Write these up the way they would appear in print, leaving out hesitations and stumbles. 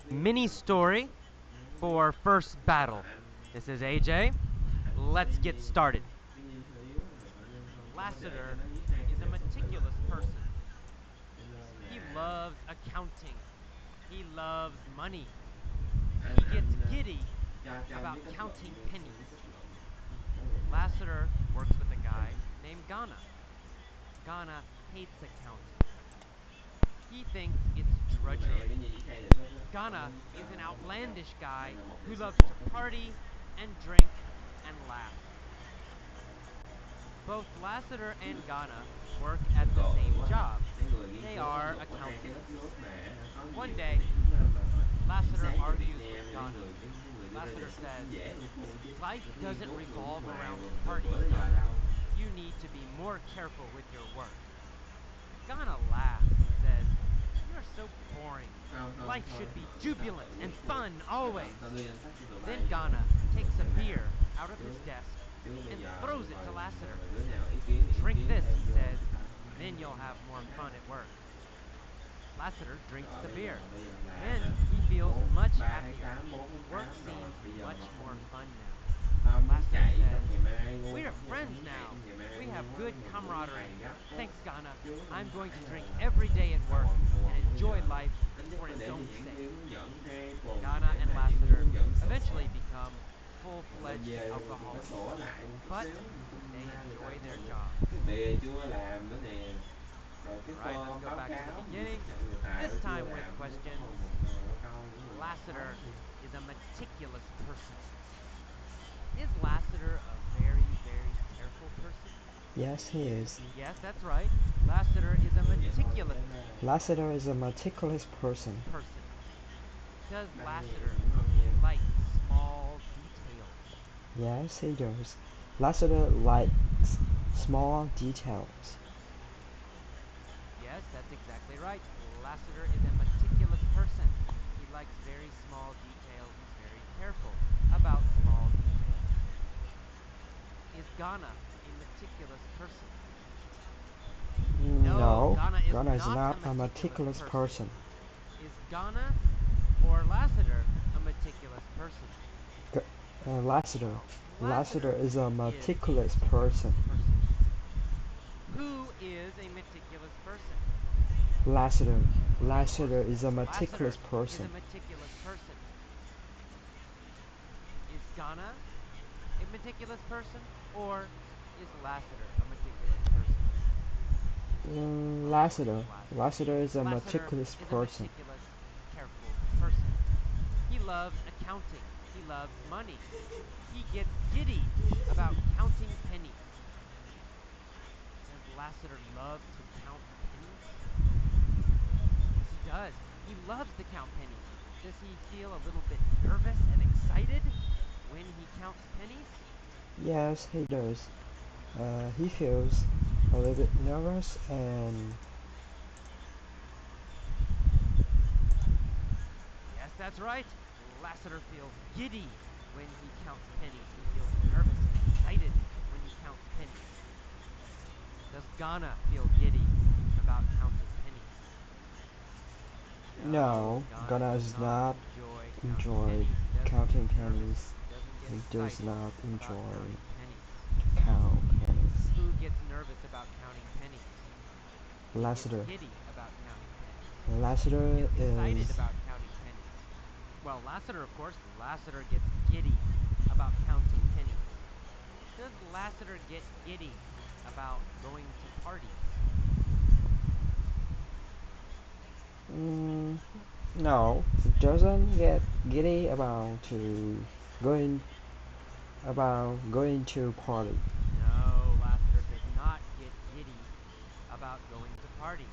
mini story for first battle. This is AJ. Let's get started. Lassiter is a meticulous person. He loves accounting. He loves money. He gets giddy about counting pennies. Lassiter works with a guy named Ghana. Ghana hates accounting. He thinks it's drudgery. Ghana is an outlandish guy who loves to party and drink and laugh. Both Lassiter and Ghana work at the same job. They are accountants. One day, Lassiter argues with Ghana. Lassiter says, "Life doesn't revolve around parties, Ghana. You need to be more careful with your work." Ghana laughs and says, "You're so boring. Life should be jubilant and fun always." Then Ghana takes a beer out of his desk and throws it to Lassiter. "Drink this," he says, "then you'll have more fun at work." Lassiter drinks the beer. Then he feels much happier. Work seems much more fun now. Lassiter says, "We are friends now. We have good camaraderie. Thanks, Ghana. I'm going to drink every day at work and enjoy life for its own sake." Ghana and Lassiter eventually become full-fledged alcoholics, but they enjoy their jobs. Alright, let's go back to the beginning. This time with questions. Lassiter is a meticulous person. Is Lassiter a very, very careful person? Yes, he is. Yes, that's right. Lassiter is a meticulous Lassiter is a meticulous person. person. Does Lassiter like small details? Yes, he does. Lassiter likes small details. Yes, that's exactly right. Lassiter is a meticulous person. He likes very small details. He's very careful about small details. Is Ghana a meticulous person? No, No, Ghana is Ghana is not a not a meticulous meticulous person. person. Is Ghana or Lassiter a meticulous person? G- Lassiter. Lassiter is a is a meticulous meticulous person. person. Who is a meticulous person? Lassiter. Of course, Lassiter is a Lassiter meticulous is a person. meticulous person. Is Ghana a meticulous person or is Lassiter a meticulous person? Of course, Lassiter. it's Lassiter. Lassiter is a Lassiter meticulous is a person. meticulous, careful person. He loves accounting. He loves money. He gets giddy about counting pennies. Does Lassiter love to count pennies? Yes, he does. He loves to count pennies. Does he feel a little bit nervous and excited when he counts pennies? Yes, he does. He feels a little bit nervous and Yes, that's right. Lassiter feels giddy when he counts pennies. He feels nervous and excited when he counts pennies. Does Ghana feel giddy about counting pennies? No, no, Ghana Ghana does does not not enjoy counting enjoy pennies. He doesn't get counting nervous. pennies. He doesn't get He does excited not about enjoy counting pennies. count pennies. Who gets nervous about counting pennies? He gets Lassiter. giddy about counting pennies. Who Lassiter gets excited is about counting pennies? Well, Lassiter, of course. Lassiter gets giddy about counting pennies. Does Lassiter get giddy about going to parties? mm, no, he doesn't get giddy going going to party. No, Lassiter does not get giddy about going to parties.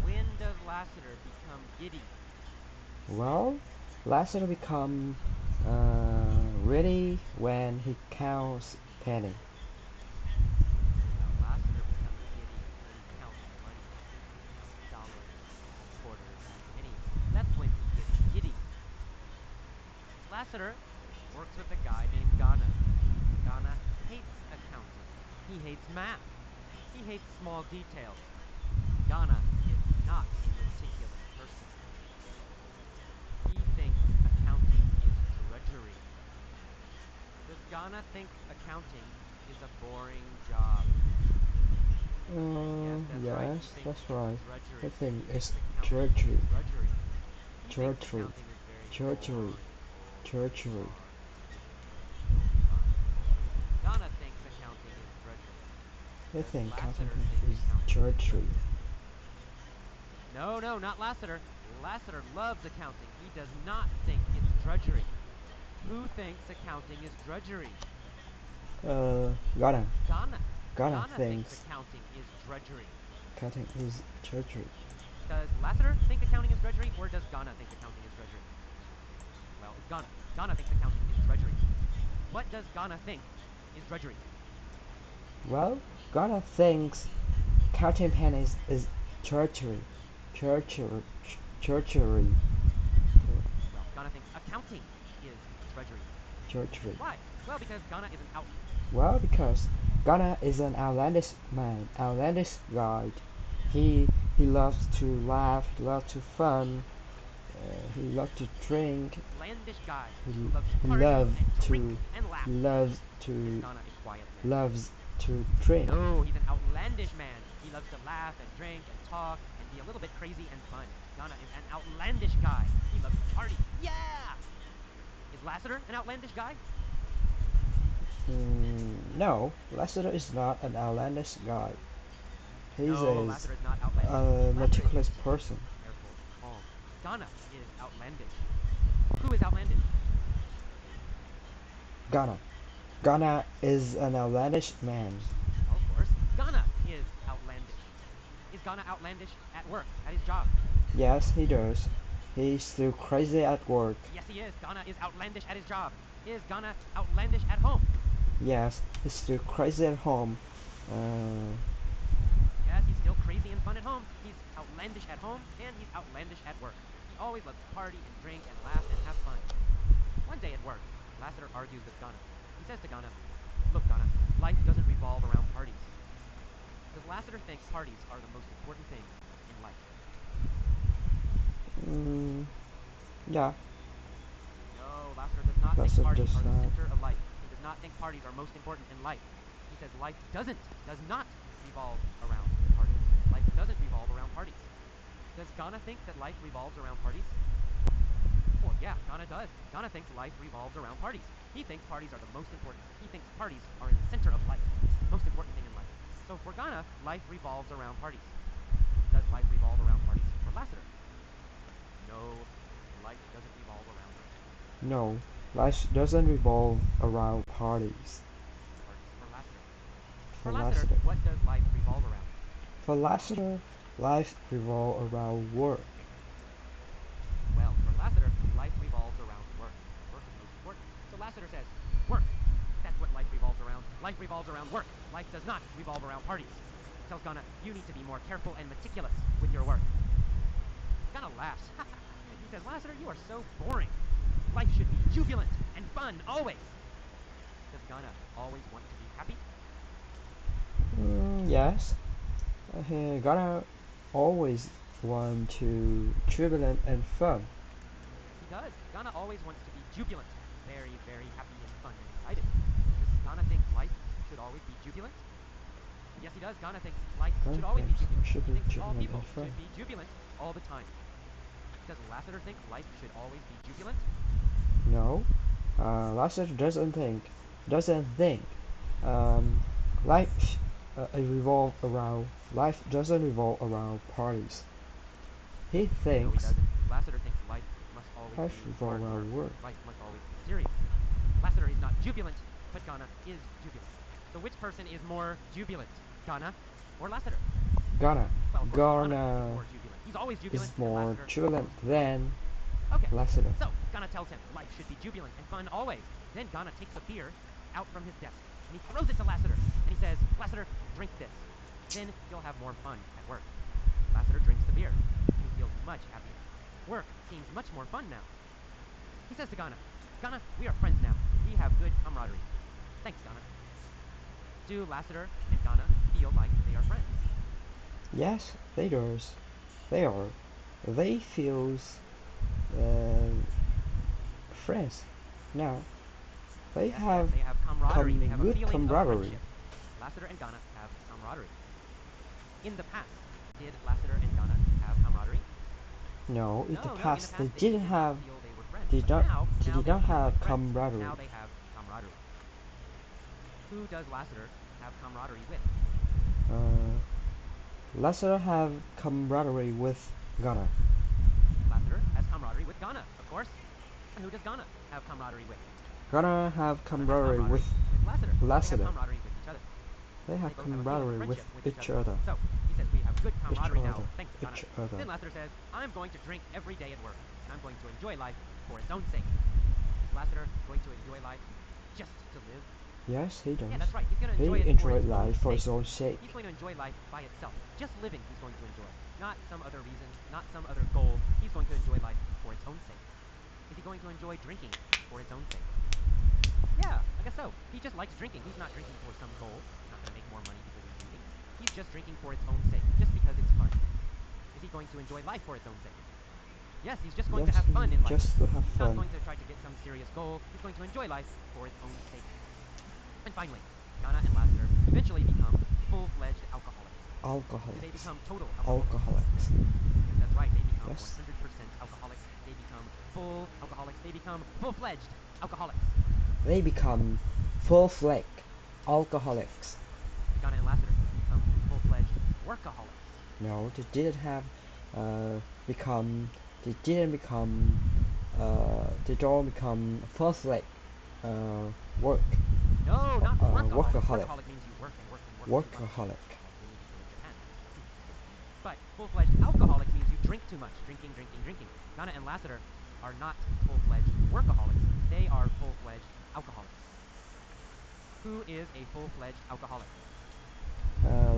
When does Lassiter become giddy? Well, Lassiter become ready when he counts penny. Now, Lassiter becomes giddy when he counts money. Dollars, quarters, and pennies. That's when he gets giddy. Lassiter works with a guy named Ghana. Ghana hates accounting. He hates math. He hates small details. Ghana is not a meticulous person. Ghana think accounting is a boring job? Yes, that's right. He Yes, thinks that's it's right. I drudgery. think He it's thinks accounting is drudgery, drudgery. He thinks drudgery, accounting is very drudgery, boring, boring, drudgery. hard, difficult, no fun. Ghana thinks accounting is drudgery. I Does think counting Lassiter think is accounting is drudgery. drudgery? No, no, not Lassiter. Lassiter loves accounting. He does not think it's drudgery. Who thinks accounting is drudgery? Ghana. Ghana. Ghana Ghana thinks thinks accounting is drudgery. counting is drudgery. Does Lassiter think accounting is drudgery, or does Ghana think accounting is drudgery? Well, it's Ghana. Ghana thinks accounting is drudgery. What does Ghana think is drudgery? Well, Ghana thinks counting pennies is drudgery. Drudgery. Drudgery. Well, Ghana thinks accounting is drudgery. Drudgery. Why? Well, because Ghana is an out. Well, because Ghana is an outlandish man, outlandish guy. He he loves to laugh, he loves to fun, he loves to drink, Outlandish guy he, who loves to he party loves and drink to and laugh. he loves Is to Ghana a quiet man? loves to drink. No, he's an outlandish man. He loves to laugh and drink and talk and be a little bit crazy and fun. Ghana is an outlandish guy. He loves to party. Yeah! Is Lassiter an outlandish guy? No, Lassiter is not an outlandish guy. He No, is Lassiter is not outlandish. a Lassiter is meticulous person. careful and calm. Ghana is outlandish. Who is outlandish? Ghana. Ghana is an outlandish man. Well, of course, Ghana is outlandish. Is Ghana outlandish at work, at his job? Yes, he does. He's still crazy at work. Yes, he is. Ghana is outlandish at his job. Is Ghana outlandish at home? Yes, he's still crazy at home. Uh, Yes, he's still crazy and fun at home. He's outlandish at home, and he's outlandish at work. He always loves to party and drink and laugh and have fun. One day at work, Lassiter argues with Ghana. He says to Ghana, "Look, Ghana, life doesn't revolve around parties." Does Lassiter think parties are the most important thing in life? mm, yeah, No, Lassiter does not think Lassiter parties does are the not. center of life. He does not think parties are most important in life. He says life does not revolve around parties. Life doesn't revolve around parties. Does Ghana think that life revolves around parties? Well, yeah, Ghana does. Ghana thinks life revolves around parties. He thinks parties are the most important. He thinks parties are in the center of life, most important thing in life. So for Ghana, life revolves around parties. Does life revolve around parties for Lassiter? No, life doesn't revolve around parties. No, life doesn't revolve around parties. Parties for Lassiter. For For Lassiter, Lassiter. what does life revolve around? For Lassiter, life revolves around work. Well, for Lassiter, life revolves around work. Work is most important. So Lassiter says, work. That's what life revolves around. Life revolves around work. Life does not revolve around parties. Tells Ghana, you need to be more careful and meticulous with your work. Ghana laughs. He says, Lassiter, you are so boring. Life should be jubilant and fun always. Does Ghana always want to be happy? Yes, Ghana always want to jubilant and fun. Yes, he does. Ghana always wants to be jubilant. Very, very happy and fun and excited. Does Ghana think life should always be jubilant? Yes, he does. Ghana thinks life Ghana should always be thinks jubilant. should He be thinks all jubilant and people fun. should be jubilant all the time. Does Lassiter think life should always be jubilant? No, Lassiter doesn't think um, life life doesn't revolve around parties. He No, he thinks doesn't. Lassiter thinks life must always life be revolve hard work. around work. Life must always be serious. Lassiter is not jubilant, but Ghana is jubilant. So which person is more jubilant, Ghana or Lassiter? Ghana, Well, of course, Ghana is Ghana more jubilant. He's always is jubilant, and more Lassiter is jubilant most jubilant. than Okay, Lassiter. so Ghana tells him life should be jubilant and fun always. Then Ghana takes a beer out from his desk and he throws it to Lassiter and he says, Lassiter, drink this. Then you'll have more fun at work. Lassiter drinks the beer and he feels much happier. Work seems much more fun now. He says to Ghana, Ghana, we are friends now. We have good camaraderie. Thanks, Ghana. Do Lassiter and Ghana feel like they are friends? Yes, they does. They are. They feels uh, friends now. They Yes, yes, have they have camaraderie. They have a good feeling of camaraderie. friendship. Lassiter and Ghana have camaraderie. In the past, did Lassiter and Ghana have camaraderie? No, in the No, no, in the past they past they didn't did not have, feel they were friends. did But not, they now did they not feel have like friends. camaraderie. Now they have camaraderie. Who does Lassiter have camaraderie with? Uh, Lassiter have camaraderie with Ghana. Lassiter has camaraderie with Ghana, of course. And who does Ghana have camaraderie with? Ghana have Ghana has camaraderie with camaraderie with Lassiter. They have Lassiter. camaraderie with each other. They They have both have a feeling of camaraderie with friendship with each each other. other. So, he says, we have good Each camaraderie now, other. thanks, Ghana. Each other. Then Lassiter says, I'm going to drink every day at work, and I'm going to enjoy life for its own sake. Is Lassiter going to enjoy life just to live? Yes, he does. Yeah, that's right. He's going to He enjoy it for enjoyed its own life for sake. his own sake. He's going to enjoy life by itself. Just living he's going to enjoy. Not some other reason, not some other goal. He's going to enjoy life for its own sake. Is he going to enjoy drinking for its own sake? Yeah, I guess so. He just likes drinking. He's not drinking for some goal. He's not going to make more money because he's drinking. He's just drinking for its own sake, just because it's fun. Is he going to enjoy life for its own sake? Yes, he's just going to Yes, have he fun in life. just to have He's not fun. going to try to get some serious goal. He's going to enjoy life for its own sake. And finally, Ghana and Lassiter eventually become full-fledged alcoholics. Do they Alcoholics. become total alcoholics? Alcoholics. Yes, that's right. They become Yes. 100% alcoholics. They become full alcoholics. They become full-fledged alcoholics. They become full-fledged alcoholics. The Ghana and Lassiter become full-fledged workaholics. No, they didn't have become. They didn't become. They don't become full-fledged work. No, not workaholic. Workaholic. Workaholic means you work and work and work too much, Workaholic. like many people in Japan. But full-fledged alcoholics means you drink too much. Drinking, drinking, drinking. Ghana and Lassiter are not full-fledged workaholics. They are full-fledged alcoholics. Who is a full-fledged alcoholic?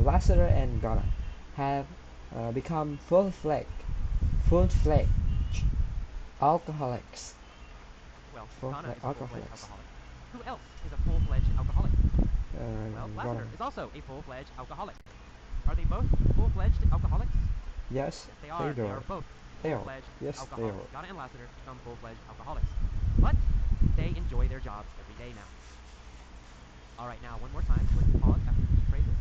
Lassiter and Ghana have become full-fledged alcoholics. Well, Ghana Full-fledged is a full-fledged alcoholics. alcoholic. Who else is a full-fledged alcoholic? Well, Ghana. Lassiter is also a full-fledged alcoholic. Are they both full-fledged alcoholics? Yes, Yes, they are. They are both They are. full-fledged Yes, they alcoholics. are. Ghana and Lassiter become full-fledged alcoholics. But they enjoy their jobs every day now. All right, now one more time. Let's pause after the key phrases.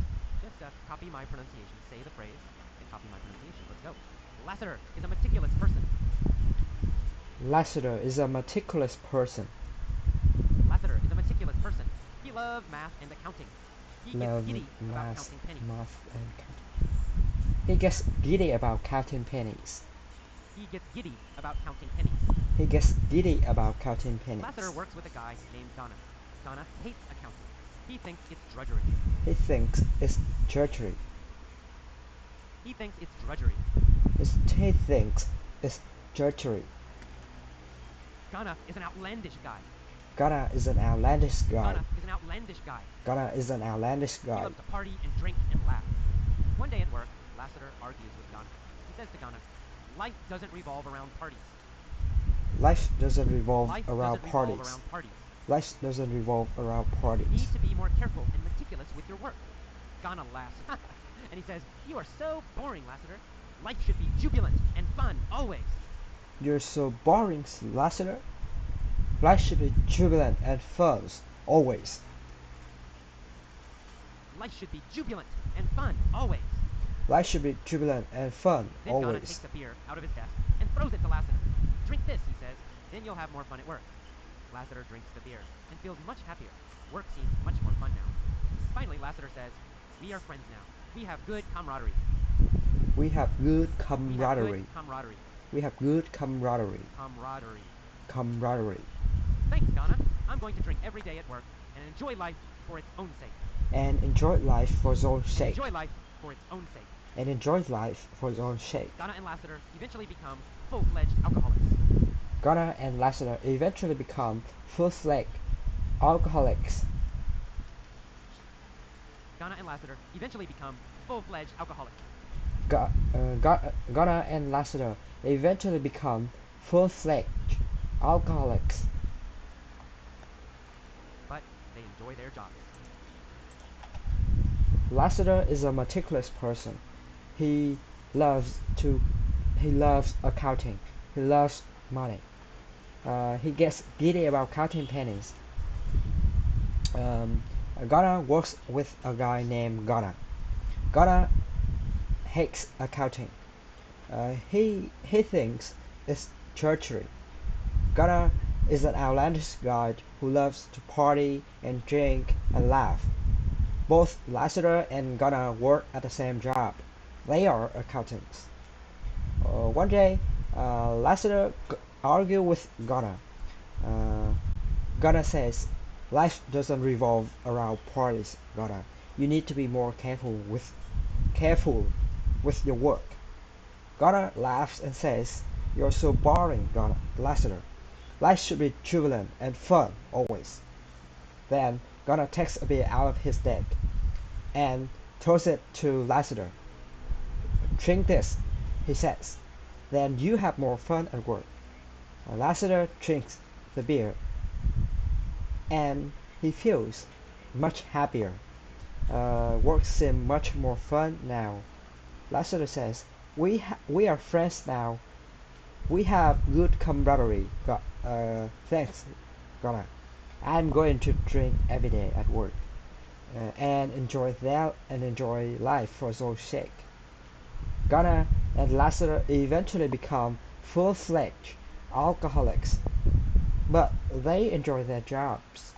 Just copy my pronunciation. Say the phrase and copy my pronunciation. Let's go. Lassiter is a meticulous person. Lassiter is a meticulous person. Lassiter is a meticulous person. He loves math and accounting. He gets Love giddy about math, counting pennies. math and counting. He gets giddy about counting pennies. He gets giddy about counting pennies. He gets giddy about counting Lassiter pennies. works with a guy named Ghana. Ghana hates accounting. He thinks it's drudgery. He thinks it's drudgery. He thinks it's drudgery. He thinks it's drudgery. Ghana is an outlandish guy. Ghana is an outlandish guy. Ghana is an outlandish guy. Ghana is an outlandish He guy. loves to party and drink and laugh. One day at work, Lassiter argues with Ghana. He says to Ghana, life doesn't revolve around parties. Life doesn't revolve Life around doesn't revolve parties. around parties. Life doesn't revolve around You parties. need to be more careful and meticulous with your work. Ghana laughs. And he says, you are so boring, Lassiter. Life should be jubilant and fun, always. You're so boring, Lassiter. Life should be jubilant and fun, always. Life should be jubilant and fun, always. Life should be jubilant and fun, Then Ghana always. takes a beer out of his desk and throws it to Lassiter. Drink this, he says. Then you'll have more fun at work. Lassiter drinks the beer and feels much happier. Work seems much more fun now. Finally, Lassiter says, we are friends now. We have good camaraderie. We have good We have camaraderie. good camaraderie. We have good camaraderie. Camaraderie. Camaraderie. Thanks, Ghana. I'm going to drink every day at work and enjoy life for its own sake. And enjoy life for its own And sake. enjoy life for its own sake. And enjoy life for its own sake. Ghana and Lassiter eventually become full-fledged alcoholics. Ghana and Lassiter eventually become full-fledged alcoholics. Ghana and Lassiter eventually become full-fledged alcoholics. Ghana and Lassiter eventually become full-fledged alcoholics. But they enjoy their jobs. Lassiter is a meticulous person. He loves to he loves accounting. He loves money. He gets giddy about counting pennies. Um, Ghana works with a guy named Ghana. Ghana hates accounting. He thinks it's treachery. Ghana is an outlandish guy who loves to party and drink and laugh. Both Lassiter and Ghana work at the same job. They are accountants. One day, Lassiter argued with Ghana. Uh, Ghana says, "Life doesn't revolve around parties, Ghana. You need to be more careful with your work." Ghana laughs and says, "You're so boring, Ghana Lassiter. Life should be jubilant and fun always." Then Ghana takes a beer out of his deck and throws it to Lassiter. "Drink this," he says. "Then you have more fun at work." Lassiter drinks the beer and he feels much happier. Work seems much more fun now. Lassiter says, we are friends now. We have good camaraderie. Thanks, Ghana. I'm going to drink every day at work and enjoy life for your sake. Ghana and Lassiter eventually become full-fledged alcoholics, but they enjoy their jobs.